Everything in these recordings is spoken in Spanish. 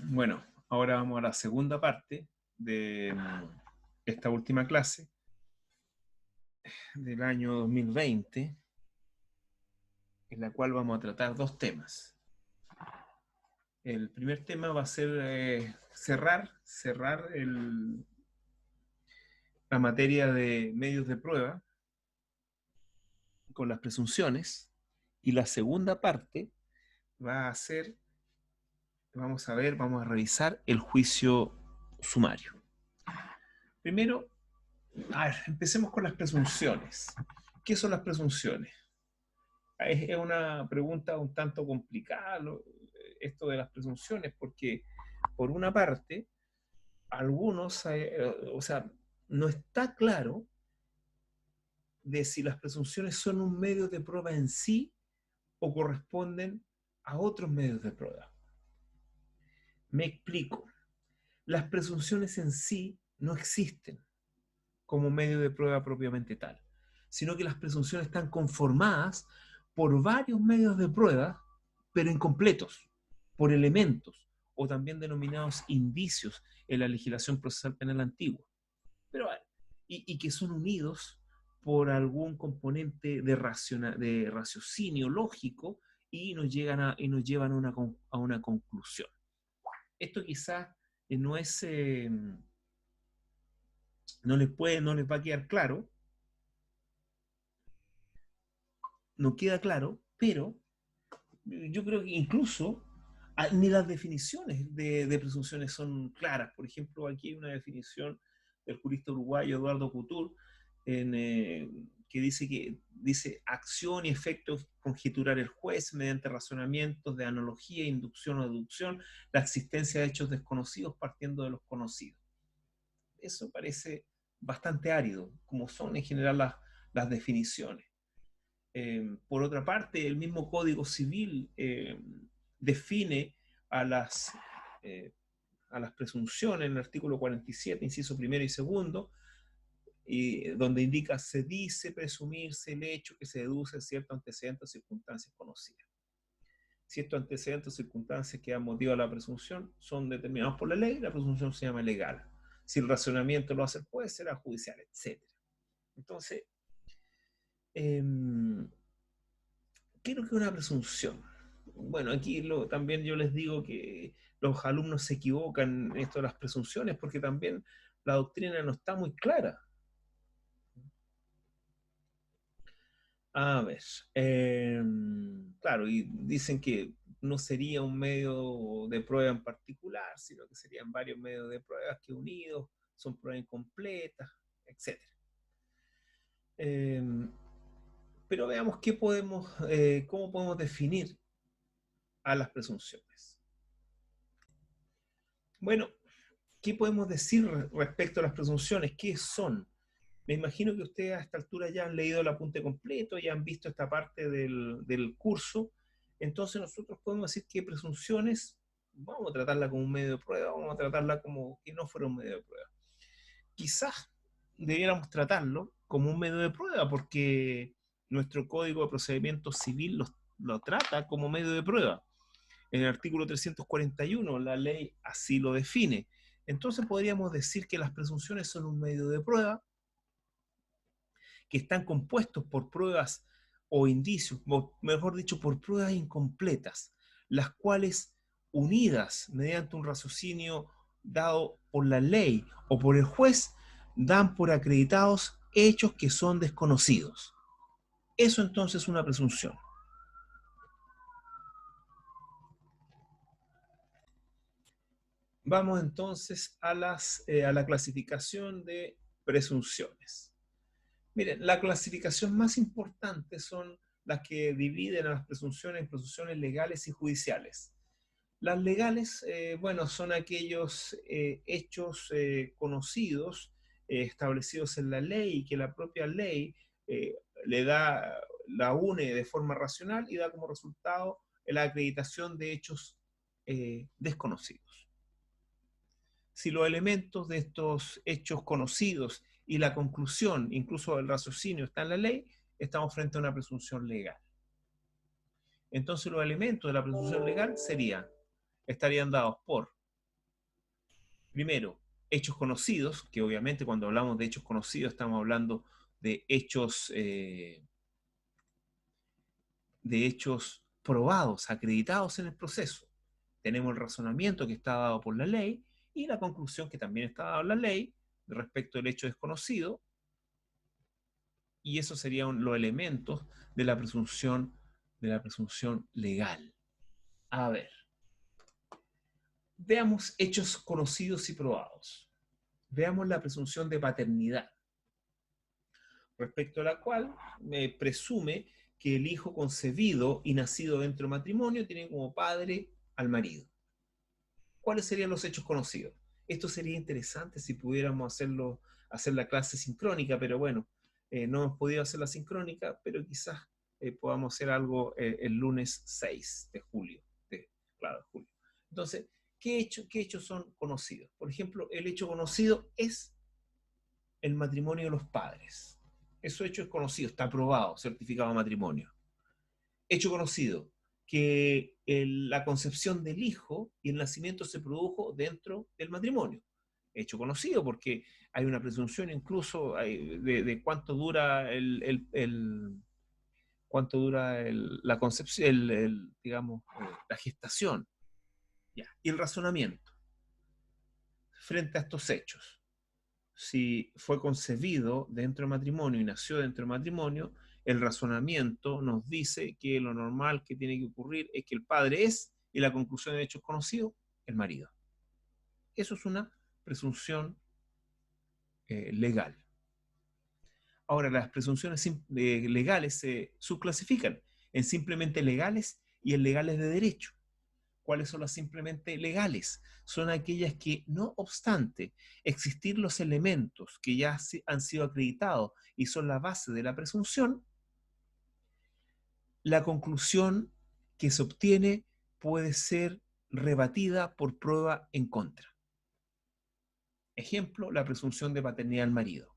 Bueno, ahora vamos a la segunda parte de esta última clase del año 2020, en la cual vamos a tratar dos temas. El primer tema va a ser cerrar la materia de medios de prueba con las presunciones, y la segunda parte va a ser, vamos a revisar el juicio sumario. Primero, empecemos con las presunciones. ¿Qué son las presunciones? Es una pregunta un tanto complicada esto de las presunciones, porque por una parte, algunos, o sea, no está claro de si las presunciones son un medio de prueba en sí o corresponden a otros medios de prueba. Me explico. Las presunciones en sí no existen como medio de prueba propiamente tal, sino que las presunciones están conformadas por varios medios de prueba, pero incompletos, por elementos, o también denominados indicios en la legislación procesal penal antigua, pero, y que son unidos por algún componente de raciocinio lógico y nos llevan a una conclusión. Esto quizás no es... no les va a quedar claro, no queda claro, pero yo creo que incluso ni las definiciones de presunciones son claras. Por ejemplo, aquí hay una definición del jurista uruguayo Eduardo Couture que dice acción y efecto conjeturar el juez mediante razonamientos de analogía, inducción o deducción, la existencia de hechos desconocidos partiendo de los conocidos. Eso parece bastante árido, como son en general las definiciones. Por otra parte, el mismo Código Civil define a las, eh, a las presunciones en el artículo 47, inciso primero y segundo, donde indica se dice presumirse el hecho que se deduce cierto antecedente o circunstancias conocidas. Si estos antecedentes o circunstancias que dan motivo a la presunción son determinados por la ley, la presunción se llama legal. Si el razonamiento lo hace el juez, será judicial, etc. Entonces, ¿qué es lo que es una presunción? Bueno, aquí también yo les digo que los alumnos se equivocan en esto de las presunciones porque también la doctrina no está muy clara. A ver, claro, y dicen que no sería un medio de prueba en particular, sino que serían varios medios de pruebas que unidos son pruebas incompletas, etc. Pero veamos cómo podemos definir a las presunciones. Bueno, ¿qué podemos decir respecto a las presunciones? ¿Qué son? Me imagino que ustedes a esta altura ya han leído el apunte completo, ya han visto esta parte del curso. Entonces nosotros podemos decir que presunciones, vamos a tratarla como un medio de prueba, vamos a tratarla como que no fuera un medio de prueba. Quizás debiéramos tratarlo como un medio de prueba, porque nuestro Código de Procedimiento Civil lo trata como medio de prueba. En el artículo 341, la ley así lo define. Entonces podríamos decir que las presunciones son un medio de prueba que están compuestos por pruebas o indicios, o mejor dicho, por pruebas incompletas, las cuales, unidas mediante un raciocinio dado por la ley o por el juez, dan por acreditados hechos que son desconocidos. Eso entonces es una presunción. Vamos entonces a la clasificación de presunciones. Miren, la clasificación más importante son las que dividen a las presunciones en presunciones legales y judiciales. Las legales, bueno, son aquellos hechos conocidos, establecidos en la ley, y que la propia ley eh, la une de forma racional y da como resultado la acreditación de hechos desconocidos. Si los elementos de estos hechos conocidos y la conclusión, incluso el raciocinio, está en la ley, estamos frente a una presunción legal. Entonces los elementos de la presunción legal estarían dados por Primero, hechos conocidos, que obviamente cuando hablamos de hechos conocidos estamos hablando de hechos probados, acreditados en el proceso. Tenemos el razonamiento que está dado por la ley y la conclusión que también está dada en la ley respecto al hecho desconocido, y esos serían los elementos de la presunción legal. A ver, veamos hechos conocidos y probados. Veamos la presunción de paternidad, respecto a la cual presume que el hijo concebido y nacido dentro del matrimonio tiene como padre al marido. ¿Cuáles serían los hechos conocidos? Esto sería interesante si pudiéramos hacer la clase sincrónica, pero bueno, no hemos podido hacer la sincrónica, pero quizás podamos hacer algo el lunes 6 de julio. Claro, de julio. Entonces, ¿qué hechos son conocidos? Por ejemplo, el hecho conocido es el matrimonio de los padres. Eso hecho es conocido, está aprobado, certificado de matrimonio. Hecho conocido, que la concepción del hijo y el nacimiento se produjo dentro del matrimonio. Hecho conocido porque hay una presunción incluso de cuánto dura la concepción, digamos, la gestación. Ya. Y el razonamiento frente a estos hechos. Si fue concebido dentro del matrimonio y nació dentro del matrimonio, el razonamiento nos dice que lo normal que tiene que ocurrir es que el padre es, y la conclusión de hechos conocidos, el marido. Eso es una presunción legal. Ahora, las presunciones legales se subclasifican en simplemente legales y en legales de derecho. ¿Cuáles son las simplemente legales? Son aquellas que, no obstante existir los elementos que ya han sido acreditados y son la base de la presunción, la conclusión que se obtiene puede ser rebatida por prueba en contra. Ejemplo, la presunción de paternidad del marido.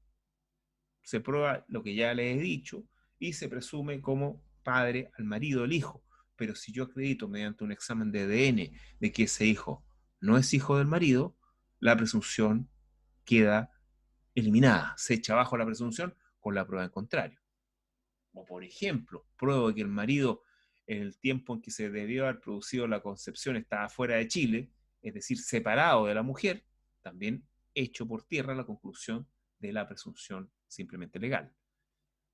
Se prueba lo que ya le he dicho y se presume como padre al marido del hijo. Pero si yo acredito mediante un examen de ADN de que ese hijo no es hijo del marido, la presunción queda eliminada. Se echa abajo la presunción con la prueba en contrario. O por ejemplo, pruebo que el marido en el tiempo en que se debió haber producido la concepción estaba fuera de Chile, es decir, separado de la mujer, también echo por tierra la conclusión de la presunción simplemente legal.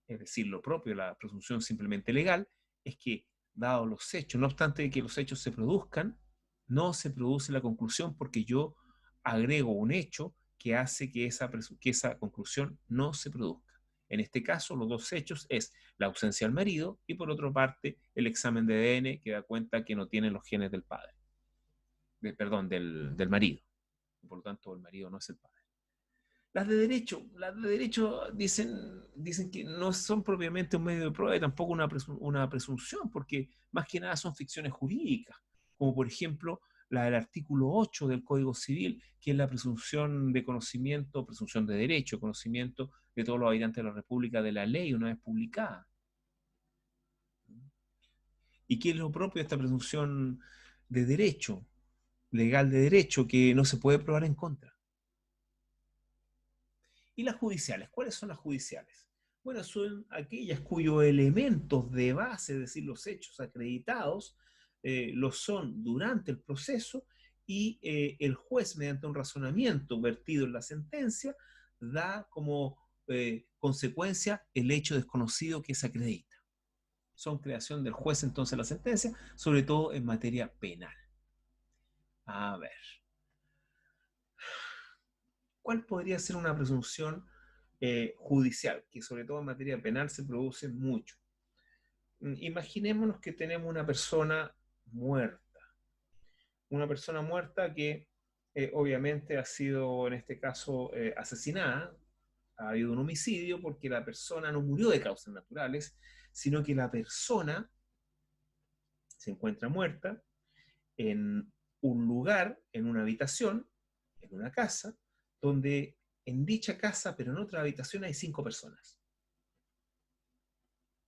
Es decir, lo propio de la presunción simplemente legal es que, dados los hechos, no obstante que los hechos se produzcan, no se produce la conclusión porque yo agrego un hecho que hace que esa conclusión no se produzca. En este caso, los dos hechos es la ausencia del marido y, por otra parte, el examen de ADN que da cuenta que no tiene los genes del padre, del marido. Por lo tanto, el marido no es el padre. Las de derecho dicen que no son propiamente un medio de prueba y tampoco una presunción, porque más que nada son ficciones jurídicas, como por ejemplo la del artículo 8 del Código Civil, que es la presunción de conocimiento, presunción de derecho, conocimiento de todos los habitantes de la República de la ley una vez publicada. ¿Y qué es lo propio de esta presunción de derecho, legal de derecho, que no se puede probar en contra? ¿Y las judiciales? ¿Cuáles son las judiciales? Bueno, son aquellas cuyos elementos de base, es decir, los hechos acreditados, lo son durante el proceso y el juez, mediante un razonamiento vertido en la sentencia, da como consecuencia el hecho desconocido que se acredita. Son creación del juez entonces la sentencia, sobre todo en materia penal. A ver, ¿cuál podría ser una presunción judicial, que sobre todo en materia penal se produce mucho? Imaginémonos que tenemos una persona muerta que obviamente ha sido en este caso asesinada, ha habido un homicidio porque la persona no murió de causas naturales, sino que la persona se encuentra muerta en un lugar, en una habitación, en una casa, donde en dicha casa, pero en otra habitación, hay 5 personas.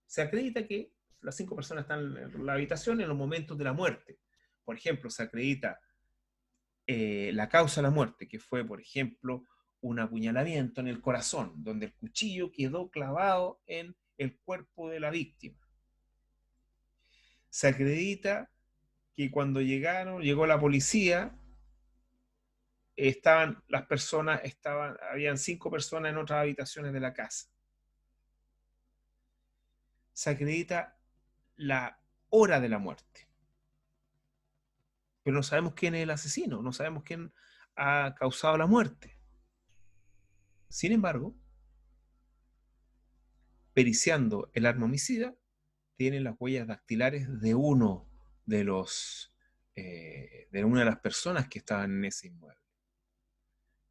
Se acredita que las 5 personas están en la habitación en los momentos de la muerte. Por ejemplo, se acredita la causa de la muerte, que fue, por ejemplo, un apuñalamiento en el corazón, donde el cuchillo quedó clavado en el cuerpo de la víctima. Se acredita que cuando llegó la policía, habían 5 personas en otras habitaciones de la casa. Se acredita la hora de la muerte, pero no sabemos quién es el asesino, no sabemos quién ha causado la muerte. Sin embargo, periciando el arma homicida, tienen las huellas dactilares de de una de las personas que estaban en ese inmueble.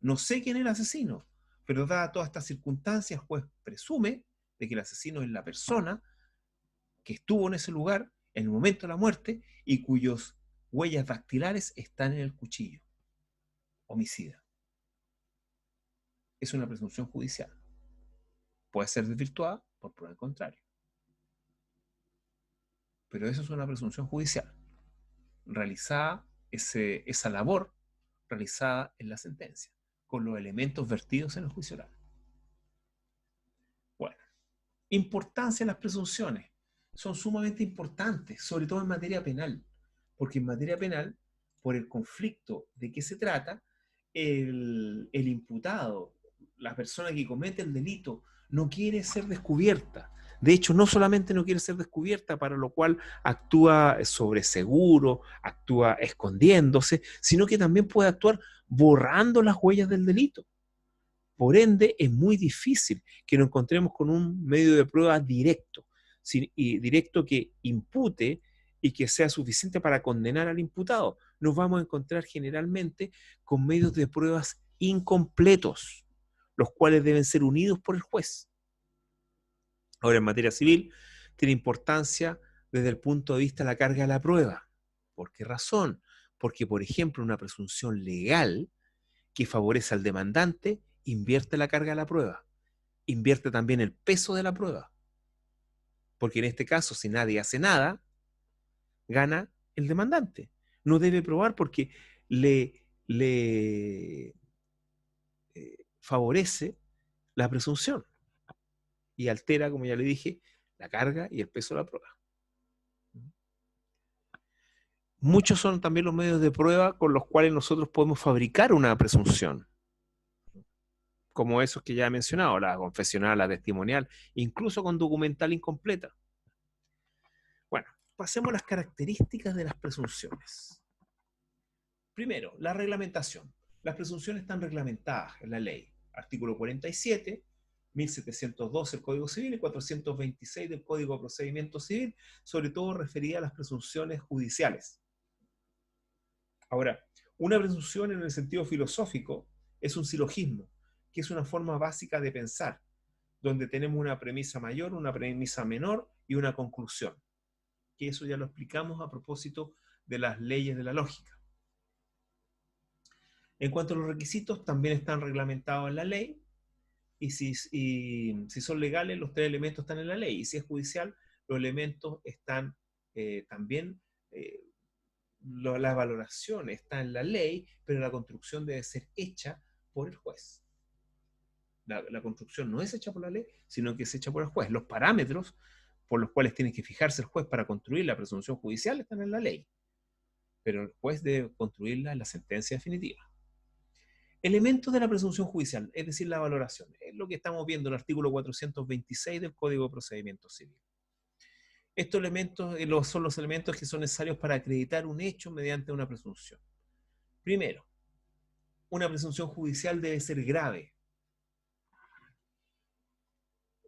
No sé quién es el asesino, pero dada todas estas circunstancias, el juez presume de que el asesino es la persona que estuvo en ese lugar en el momento de la muerte y cuyas huellas dactilares están en el cuchillo homicida. Es una presunción judicial. Puede ser desvirtuada por prueba en contrario. Pero eso es una presunción judicial. Realizada esa labor realizada en la sentencia, con los elementos vertidos en el juicio oral. Bueno, importancia de las presunciones. Son sumamente importantes, sobre todo en materia penal, porque en materia penal, por el conflicto de que se trata, el imputado, la persona que comete el delito, no quiere ser descubierta. De hecho, no solamente no quiere ser descubierta, para lo cual actúa sobre seguro, actúa escondiéndose, sino que también puede actuar borrando las huellas del delito. Por ende, es muy difícil que nos encontremos con un medio de prueba directo, y directo que impute y que sea suficiente para condenar al imputado. Nos vamos a encontrar generalmente con medios de pruebas incompletos, los cuales deben ser unidos por el juez. Ahora, en materia civil, tiene importancia desde el punto de vista de la carga de la prueba. ¿Por qué razón? Porque, por ejemplo, una presunción legal que favorece al demandante invierte la carga de la prueba, invierte también el peso de la prueba. Porque en este caso, si nadie hace nada, gana el demandante. No debe probar porque le favorece la presunción y altera, como ya le dije, la carga y el peso de la prueba. Muchos son también los medios de prueba con los cuales nosotros podemos fabricar una presunción, como esos que ya he mencionado, la confesional, la testimonial, incluso con documental incompleta. Bueno, pasemos a las características de las presunciones. Primero, la reglamentación. Las presunciones están reglamentadas en la ley. Artículo 47, 1712 del Código Civil y 426 del Código de Procedimiento Civil, sobre todo referida a las presunciones judiciales. Ahora, una presunción en el sentido filosófico es un silogismo, que es una forma básica de pensar, donde tenemos una premisa mayor, una premisa menor y una conclusión. Que eso ya lo explicamos a propósito de las leyes de la lógica. En cuanto a los requisitos, también están reglamentados en la ley, y si son legales, los 3 elementos están en la ley, y si es judicial, los elementos están también, la valoración está en la ley, pero la construcción debe ser hecha por el juez. La construcción no es hecha por la ley, sino que es hecha por el juez. Los parámetros por los cuales tiene que fijarse el juez para construir la presunción judicial están en la ley, pero el juez debe construirla en la sentencia definitiva. Elementos de la presunción judicial, es decir, la valoración. Es lo que estamos viendo en el artículo 426 del Código de Procedimiento Civil. Estos elementos son los elementos que son necesarios para acreditar un hecho mediante una presunción. Primero, una presunción judicial debe ser grave.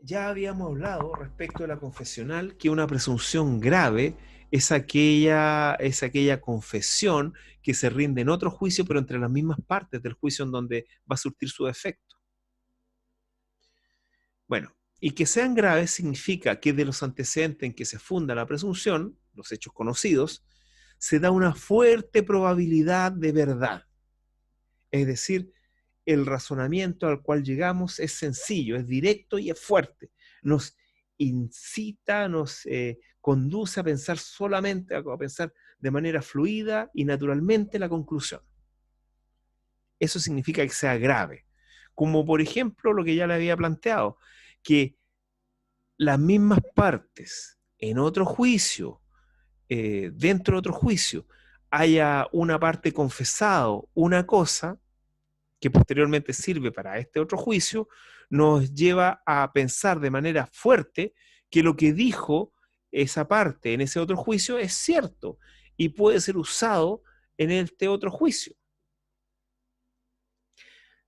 Ya habíamos hablado respecto de la confesional que una presunción grave es aquella confesión que se rinde en otro juicio, pero entre las mismas partes del juicio en donde va a surtir su efecto. Bueno, y que sean graves significa que de los antecedentes en que se funda la presunción, los hechos conocidos, se da una fuerte probabilidad de verdad. Es decir, el razonamiento al cual llegamos es sencillo, es directo y es fuerte. Nos incita, nos conduce a pensar solamente, a pensar de manera fluida y naturalmente la conclusión. eso significa que sea grave. Como por ejemplo lo que ya le había planteado, que las mismas partes en otro juicio, dentro de otro juicio, haya una parte confesado una cosa que posteriormente sirve para este otro juicio, nos lleva a pensar de manera fuerte que lo que dijo esa parte en ese otro juicio es cierto y puede ser usado en este otro juicio.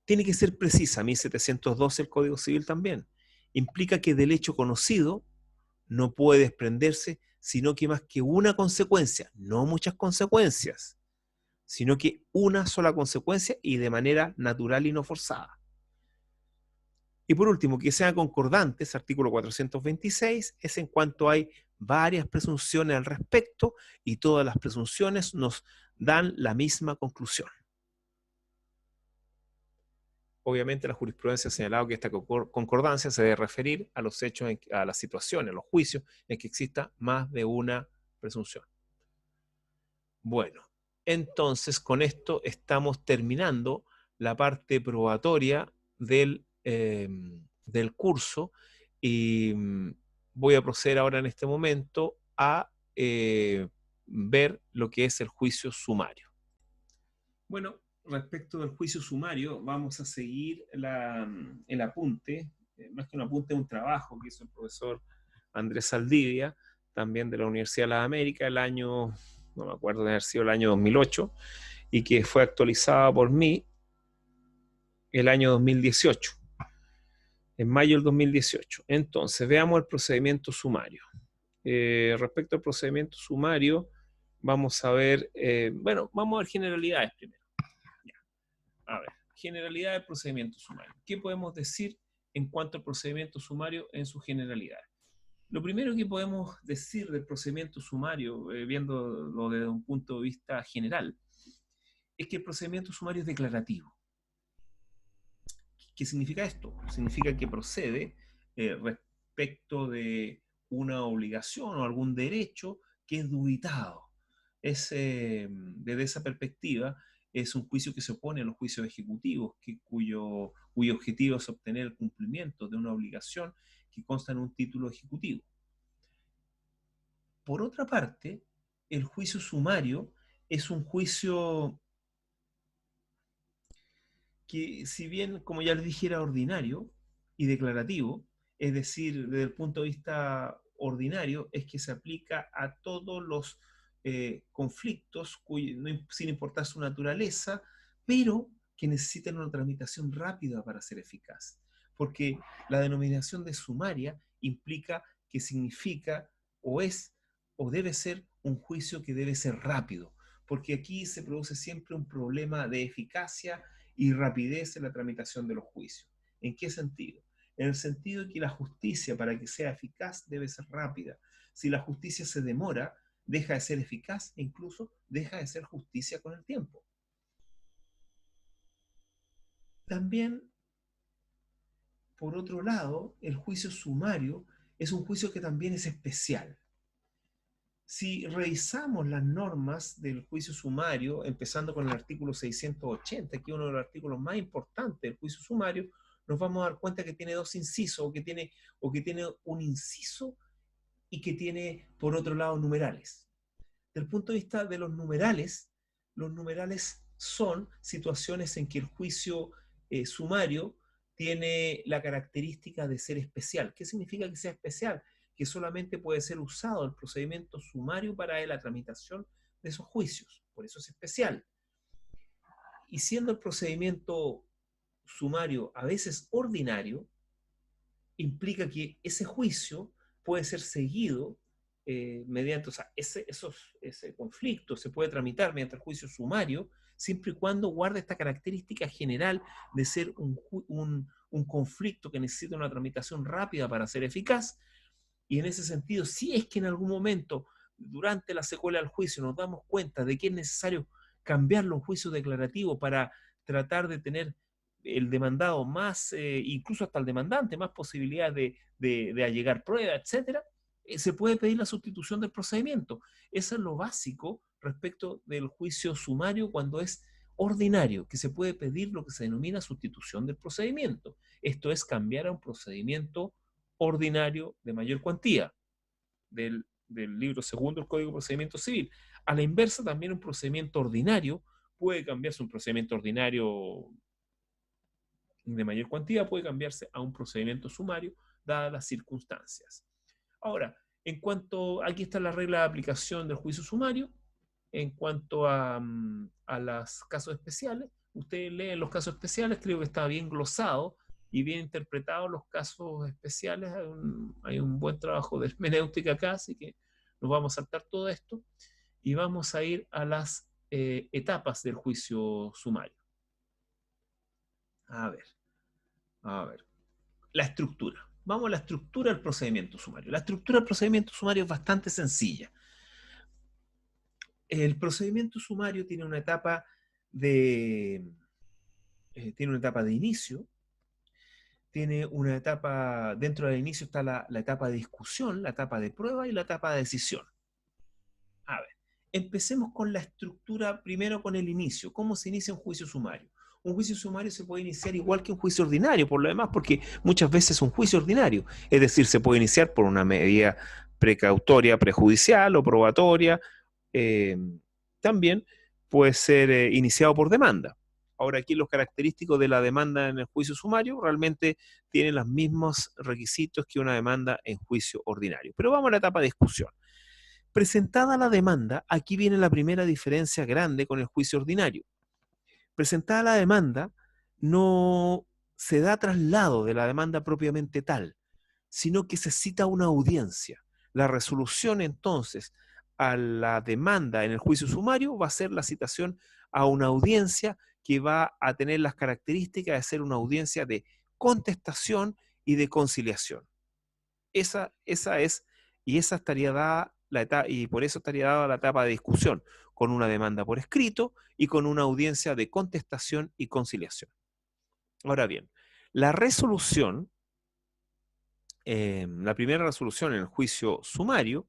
Tiene que ser precisa, 1712 el Código Civil también. Implica que del hecho conocido no puede desprenderse sino que más que una consecuencia, no muchas consecuencias, sino que una sola consecuencia y de manera natural y no forzada. Y por último, que sean concordantes, artículo 426, es en cuanto hay varias presunciones al respecto y todas las presunciones nos dan la misma conclusión. Obviamente la jurisprudencia ha señalado que esta concordancia se debe referir a los hechos, a las situaciones, a los juicios en que exista más de una presunción. Bueno, entonces con esto estamos terminando la parte probatoria del curso y voy a proceder ahora en este momento a ver lo que es el juicio sumario. Bueno, respecto del juicio sumario, vamos a seguir el apunte, más que un apunte, un trabajo que hizo el profesor Andrés Saldivia, también de la Universidad de las Américas, el año, no me acuerdo de haber sido el año 2008, y que fue actualizada por mí el año 2018, en mayo del 2018. Entonces, veamos el procedimiento sumario. Respecto al procedimiento sumario, vamos a ver, bueno, vamos a ver generalidades primero. A ver, generalidad del procedimiento sumario. ¿Qué podemos decir en cuanto al procedimiento sumario en su generalidad? Lo primero que podemos decir del procedimiento sumario, viéndolo desde un punto de vista general, es que el procedimiento sumario es declarativo. ¿Qué significa esto? Significa que procede respecto de una obligación o algún derecho que es dubitado. Desde esa perspectiva, es un juicio que se opone a los juicios ejecutivos, cuyo objetivo es obtener el cumplimiento de una obligación que consta en un título ejecutivo. Por otra parte, el juicio sumario es un juicio que, si bien, como ya les dije, era ordinario y declarativo, es decir, desde el punto de vista ordinario, es que se aplica a todos los conflictos, sin importar su naturaleza, pero que necesitan una tramitación rápida para ser eficaz. Porque la denominación de sumaria implica que significa o es o debe ser un juicio que debe ser rápido, porque aquí se produce siempre un problema de eficacia y rapidez en la tramitación de los juicios. ¿En qué sentido? En el sentido de que la justicia, para que sea eficaz, debe ser rápida. Si la justicia se demora, deja de ser eficaz e incluso deja de ser justicia con el tiempo. También, por otro lado, el juicio sumario es un juicio que también es especial. Si revisamos las normas del juicio sumario, empezando con el artículo 680, que es uno de los artículos más importantes del juicio sumario, nos vamos a dar cuenta que tiene dos incisos, o que tiene un inciso y que tiene, por otro lado, numerales. Desde el punto de vista de los numerales son situaciones en que el juicio sumario tiene la característica de ser especial. ¿Qué significa que sea especial? Que solamente puede ser usado el procedimiento sumario para la tramitación de esos juicios. Por eso es especial. Y siendo el procedimiento sumario a veces ordinario, implica que ese juicio puede ser seguido mediante, o sea, ese conflicto se puede tramitar mediante el juicio sumario, siempre y cuando guarde esta característica general de ser un conflicto que necesita una tramitación rápida para ser eficaz. Y en ese sentido, si es que en algún momento, durante la secuela del juicio, nos damos cuenta de que es necesario cambiarlo en juicio declarativo para tratar de tener el demandado más, incluso hasta el demandante, más posibilidades de allegar pruebas, etcétera, se puede pedir la sustitución del procedimiento. Eso es lo básico respecto del juicio sumario cuando es ordinario, que se puede pedir lo que se denomina sustitución del procedimiento. Esto es cambiar a un procedimiento ordinario de mayor cuantía del libro segundo del Código de Procedimiento Civil. A la inversa, también un procedimiento ordinario puede cambiarse, un procedimiento ordinario de mayor cuantía puede cambiarse a un procedimiento sumario, dadas las circunstancias. Ahora, en cuanto, aquí está la regla de aplicación del juicio sumario, en cuanto a los casos especiales, ustedes leen los casos especiales, creo que está bien glosado y bien interpretado los casos especiales, hay un buen trabajo de hermenéutica acá, así que nos vamos a saltar todo esto y vamos a ir a las etapas del juicio sumario. A ver, a ver. La estructura. Vamos a la estructura del procedimiento sumario. La estructura del procedimiento sumario es bastante sencilla. El procedimiento sumario tiene una etapa tiene una etapa de inicio, tiene una etapa, dentro del inicio está la etapa de discusión, la etapa de prueba y la etapa de decisión. A ver, empecemos con la estructura, primero con el inicio. ¿Cómo se inicia un juicio sumario? Un juicio sumario se puede iniciar igual que un juicio ordinario, por lo demás, porque muchas veces es un juicio ordinario. Es decir, se puede iniciar por una medida precautoria, prejudicial o probatoria. Eh, También puede ser iniciado por demanda. Ahora, aquí los característicos de la demanda en el juicio sumario realmente tienen los mismos requisitos que una demanda en juicio ordinario. Pero vamos a la etapa de discusión. Presentada la demanda, aquí viene la primera diferencia grande con el juicio ordinario. Presentada la demanda, no se da traslado de la demanda propiamente tal, sino que se cita una audiencia. La resolución entonces a la demanda en el juicio sumario va a ser la citación a una audiencia que va a tener las características de ser una audiencia de contestación y de conciliación. Esa es, y esa estaría dada la etapa, y por eso estaría dada la etapa de discusión, con una demanda por escrito y con una audiencia de contestación y conciliación. Ahora bien, la resolución, la primera resolución en el juicio sumario,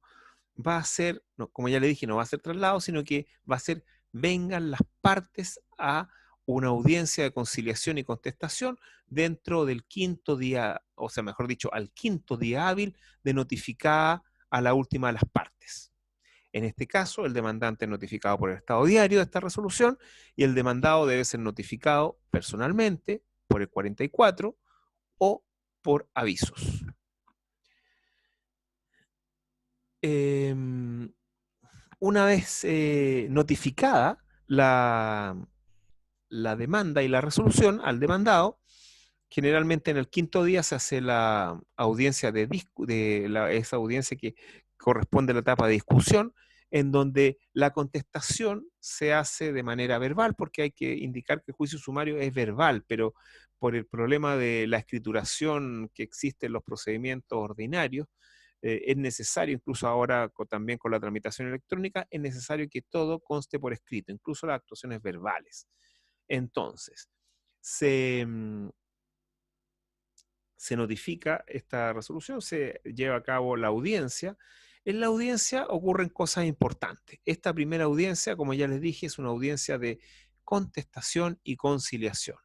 va a ser, no, como ya le dije, no va a ser traslado, sino que va a ser, vengan las partes a una audiencia de conciliación y contestación dentro del quinto día, o sea, mejor dicho, al quinto día hábil de notificada a la última de las partes. En este caso, el demandante es notificado por el Estado Diario de esta resolución y el demandado debe ser notificado personalmente por el 44 o por avisos. Una vez notificada la demanda y la resolución al demandado, generalmente en el quinto día se hace la audiencia esa audiencia que corresponde a la etapa de discusión, en donde la contestación se hace de manera verbal, porque hay que indicar que el juicio sumario es verbal, pero por el problema de la escrituración que existe en los procedimientos ordinarios, es necesario, incluso ahora también con la tramitación electrónica, es necesario que todo conste por escrito, incluso las actuaciones verbales. Entonces, se notifica esta resolución, se lleva a cabo la audiencia. En la audiencia ocurren cosas importantes. Esta primera audiencia, como ya les dije, es una audiencia de contestación y conciliación.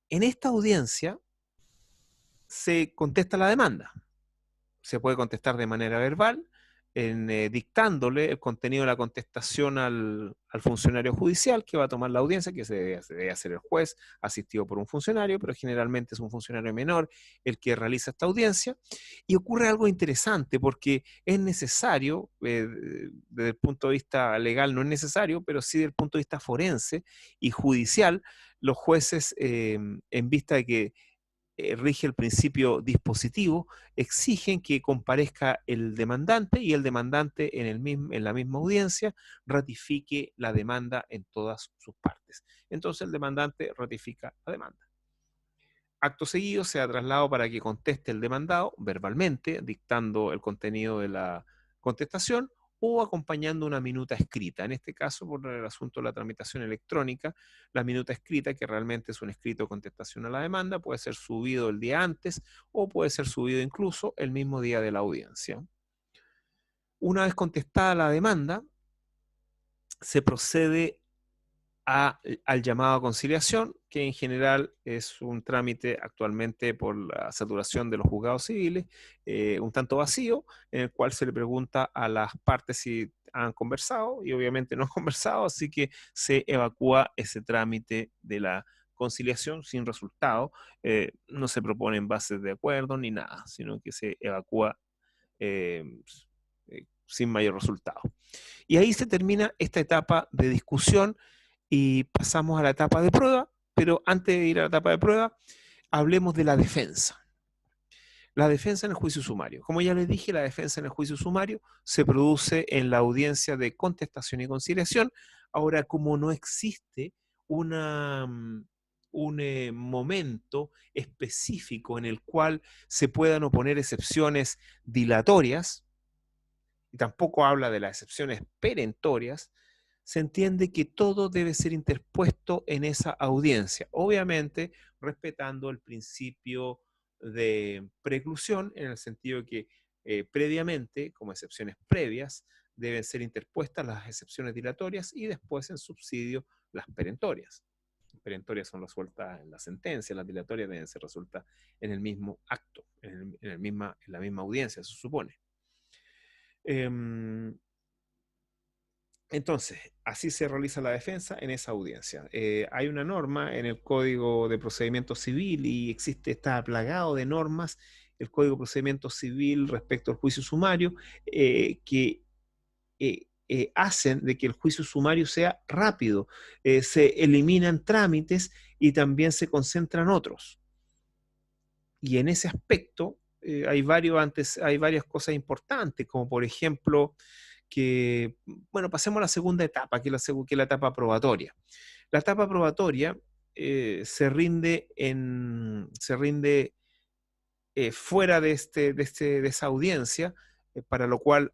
En esta audiencia se contesta la demanda. Se puede contestar de manera verbal, dictándole el contenido de la contestación al funcionario judicial que va a tomar la audiencia, que se debe hacer el juez, asistido por un funcionario, pero generalmente es un funcionario menor el que realiza esta audiencia. Y ocurre algo interesante porque es necesario, desde el punto de vista legal no es necesario, pero sí desde el punto de vista forense y judicial, los jueces, en vista de que rige el principio dispositivo, exigen que comparezca el demandante y el demandante en la misma audiencia ratifique la demanda en todas sus partes. Entonces el demandante ratifica la demanda. Acto seguido se ha trasladado para que conteste el demandado verbalmente, dictando el contenido de la contestación o acompañando una minuta escrita. En este caso, por el asunto de la tramitación electrónica, la minuta escrita, que realmente es un escrito de contestación a la demanda, puede ser subido el día antes o puede ser subido incluso el mismo día de la audiencia. Una vez contestada la demanda, se procede al llamado a conciliación, que en general es un trámite actualmente por la saturación de los juzgados civiles, un tanto vacío, en el cual se le pregunta a las partes si han conversado y obviamente no han conversado, así que se evacúa ese trámite de la conciliación sin resultado. No se proponen bases de acuerdo ni nada, sino que se evacúa eh, sin mayor resultado. Y ahí se termina esta etapa de discusión y pasamos a la etapa de prueba, pero antes de ir a la etapa de prueba, hablemos de la defensa. La defensa en el juicio sumario. Como ya les dije, la defensa en el juicio sumario se produce en la audiencia de contestación y conciliación. Ahora, como no existe una, un momento específico en el cual se puedan oponer excepciones dilatorias, y tampoco habla de las excepciones perentorias, se entiende que todo debe ser interpuesto en esa audiencia, obviamente respetando el principio de preclusión, en el sentido de que previamente, como excepciones previas, deben ser interpuestas las excepciones dilatorias y después en subsidio las perentorias. Las perentorias son resueltas en la sentencia, las dilatorias deben ser resueltas en el mismo acto, en la misma audiencia, se supone. Entonces, así se realiza la defensa en esa audiencia. Hay una norma en el Código de Procedimiento Civil y está plagado de normas, el Código de Procedimiento Civil respecto al juicio sumario, que hacen de que el juicio sumario sea rápido. Se eliminan trámites y también se concentran otros. Y en ese aspecto hay varias cosas importantes, como por ejemplo que, bueno, pasemos a la segunda etapa, que es la etapa probatoria. La etapa probatoria se rinde fuera de esa audiencia, para lo cual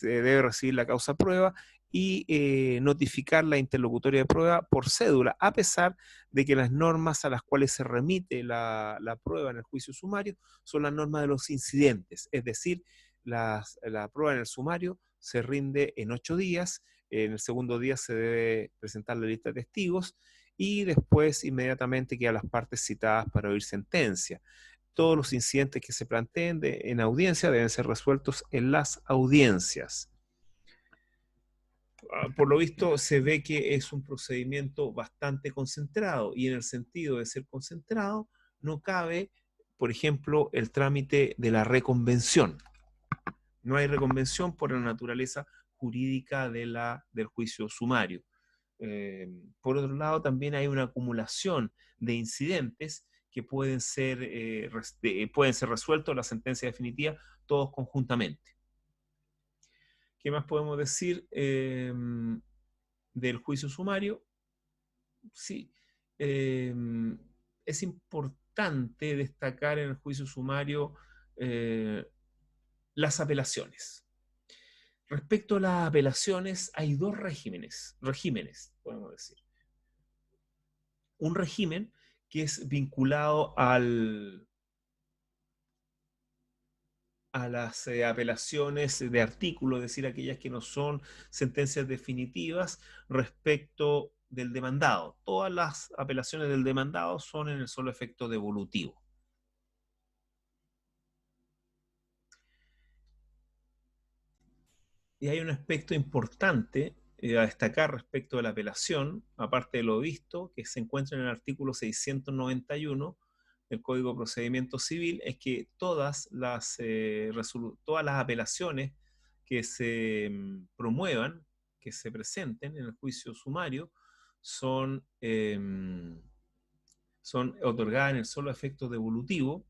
debe recibir la causa prueba y notificar la interlocutoria de prueba por cédula, a pesar de que las normas a las cuales se remite la prueba en el juicio sumario son las normas de los incidentes, es decir, la prueba en el sumario se rinde en 8 días, en el segundo día se debe presentar la lista de testigos y después inmediatamente quedan las partes citadas para oír sentencia. Todos los incidentes que se planteen en audiencia deben ser resueltos en las audiencias. Por lo visto se ve que es un procedimiento bastante concentrado y en el sentido de ser concentrado no cabe, por ejemplo, el trámite de la reconvención. No hay reconvención por la naturaleza jurídica del juicio sumario. Por otro lado, también hay una acumulación de incidentes que pueden ser resueltos en la sentencia definitiva, todos conjuntamente. ¿Qué más podemos decir del juicio sumario? Sí, es importante destacar en el juicio sumario las apelaciones. Respecto a las apelaciones, hay dos regímenes, podemos decir. Un régimen que es vinculado a las apelaciones de artículo, es decir, aquellas que no son sentencias definitivas respecto del demandado. Todas las apelaciones del demandado son en el solo efecto devolutivo. Y hay un aspecto importante a destacar respecto de la apelación, aparte de lo visto, que se encuentra en el artículo 691 del Código de Procedimiento Civil, es que todas las apelaciones que se promuevan, que se presenten en el juicio sumario, son otorgadas en el solo efecto devolutivo,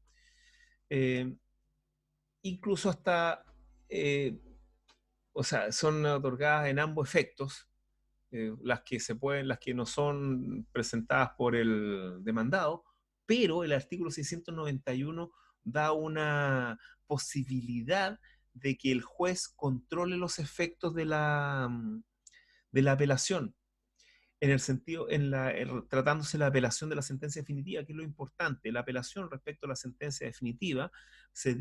incluso hasta o sea, son otorgadas en ambos efectos, las que no son presentadas por el demandado, pero el artículo 691 da una posibilidad de que el juez controle los efectos de la apelación, en el sentido, tratándose la apelación de la sentencia definitiva, que es lo importante. La apelación respecto a la sentencia definitiva se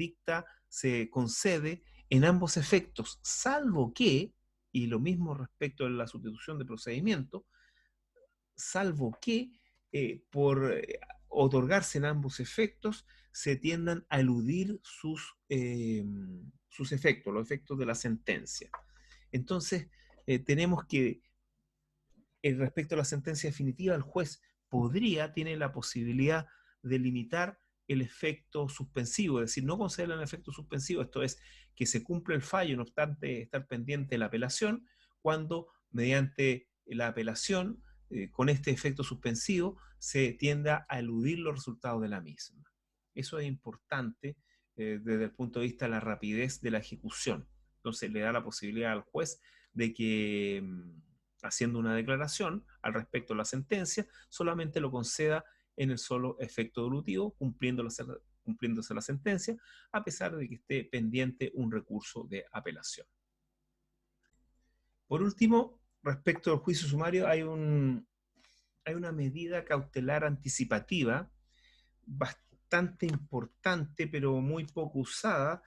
concede en ambos efectos, salvo que, y lo mismo respecto a la sustitución de procedimiento, salvo que por otorgarse en ambos efectos se tiendan a eludir sus efectos, los efectos de la sentencia. Entonces, tenemos que, respecto a la sentencia definitiva, el juez tiene la posibilidad de limitar el efecto suspensivo, es decir, no conceder el efecto suspensivo, esto es, que se cumpla el fallo, no obstante estar pendiente de la apelación, cuando mediante la apelación, con este efecto suspensivo, se tienda a eludir los resultados de la misma. Eso es importante desde el punto de vista de la rapidez de la ejecución. Entonces le da la posibilidad al juez de que, haciendo una declaración al respecto de la sentencia, solamente lo conceda en el solo efecto dolutivo, cumpliéndose la sentencia, a pesar de que esté pendiente un recurso de apelación. Por último, respecto al juicio sumario, hay una medida cautelar anticipativa bastante importante, pero muy poco usada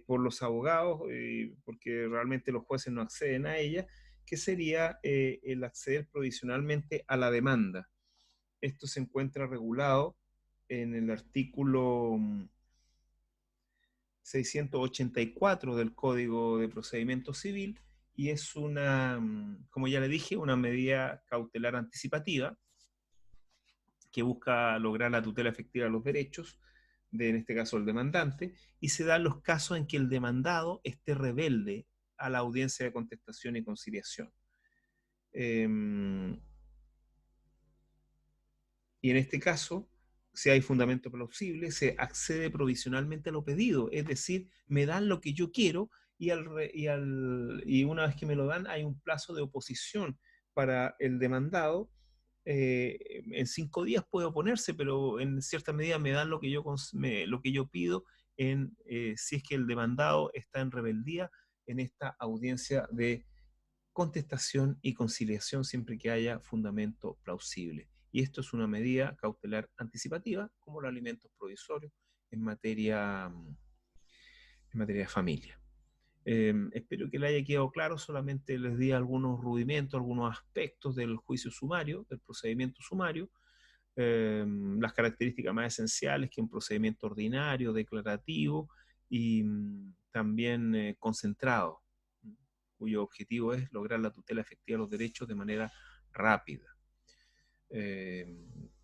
por los abogados, porque realmente los jueces no acceden a ella, que sería el acceder provisionalmente a la demanda. Esto se encuentra regulado en el artículo 684 del Código de Procedimiento Civil, y es como ya le dije, una medida cautelar anticipativa que busca lograr la tutela efectiva de los derechos, en este caso el demandante, y se dan los casos en que el demandado esté rebelde a la audiencia de contestación y conciliación. Y en este caso, si hay fundamento plausible, se accede provisionalmente a lo pedido, es decir, me dan lo que yo quiero y una vez que me lo dan hay un plazo de oposición para el demandado. En 5 días puede oponerse, pero en cierta medida me dan lo que yo pido si es que el demandado está en rebeldía en esta audiencia de contestación y conciliación siempre que haya fundamento plausible. Y esto es una medida cautelar anticipativa, como los alimentos provisorios en materia de familia. Espero que le haya quedado claro, solamente les di algunos rudimentos, algunos aspectos del juicio sumario, del procedimiento sumario, las características más esenciales que un procedimiento ordinario, declarativo y también concentrado, cuyo objetivo es lograr la tutela efectiva de los derechos de manera rápida.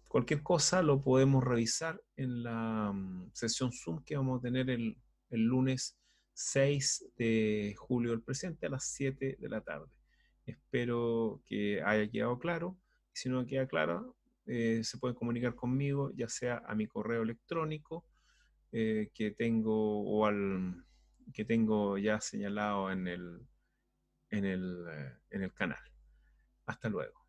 Cualquier cosa lo podemos revisar en la sesión Zoom que vamos a tener el lunes 6 de julio del presente a las 7 de la tarde. Espero que haya quedado claro. Si no queda claro, se pueden comunicar conmigo, ya sea a mi correo electrónico que tengo ya señalado en el canal. Hasta luego.